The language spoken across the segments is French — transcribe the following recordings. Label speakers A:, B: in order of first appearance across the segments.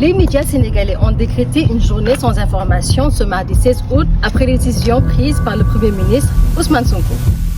A: Les médias sénégalais ont décrété une journée sans information ce mardi 16 août après les décisions prises par le Premier ministre Ousmane Sonko.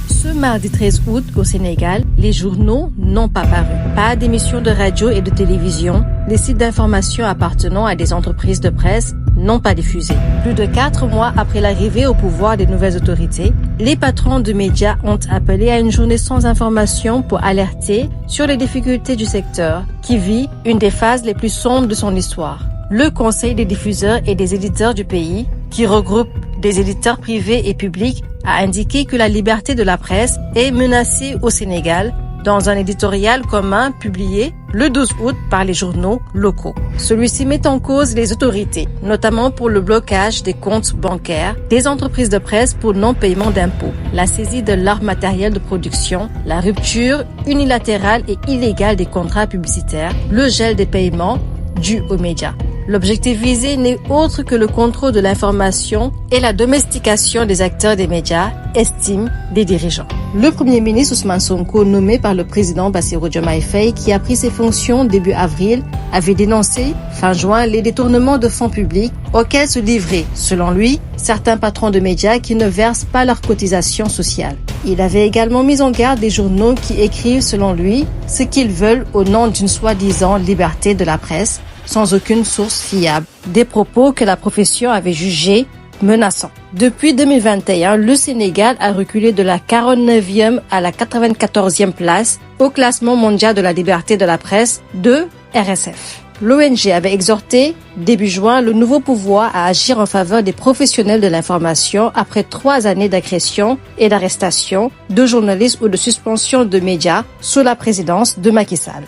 A: Ce mardi 13 août, au Sénégal, les journaux n'ont pas paru. Pas d'émissions de radio et de télévision. Les sites d'information appartenant à des entreprises de presse n'ont pas diffusé. Plus de 4 mois après l'arrivée au pouvoir des nouvelles autorités, les patrons de médias ont appelé à une journée sans information pour alerter sur les difficultés du secteur qui vit une des phases les plus sombres de son histoire. Le Conseil des diffuseurs et des éditeurs du pays, qui regroupe des éditeurs privés et publics, a indiqué que la liberté de la presse est menacée au Sénégal dans un éditorial commun publié le 12 août par les journaux locaux. Celui-ci met en cause les autorités, notamment pour le blocage des comptes bancaires des entreprises de presse pour non-paiement d'impôts, la saisie de leur matériel de production, la rupture unilatérale et illégale des contrats publicitaires, le gel des paiements dus aux médias. L'objectif visé n'est autre que le contrôle de l'information et la domestication des acteurs des médias, estime des dirigeants. Le Premier ministre Ousmane Sonko, nommé par le président Bassirou Diomaye Faye, qui a pris ses fonctions début avril, avait dénoncé, fin juin, les détournements de fonds publics auxquels se livraient, selon lui, certains patrons de médias qui ne versent pas leurs cotisations sociales. Il avait également mis en garde les journaux qui écrivent, selon lui, ce qu'ils veulent au nom d'une soi-disant liberté de la presse, sans aucune source fiable, des propos que la profession avait jugés menaçants. Depuis 2021, le Sénégal a reculé de la 49e à la 94e place au classement mondial de la liberté de la presse de RSF. L'ONG avait exhorté, début juin, le nouveau pouvoir à agir en faveur des professionnels de l'information après 3 années d'agression et d'arrestation de journalistes ou de suspension de médias sous la présidence de Macky Sall.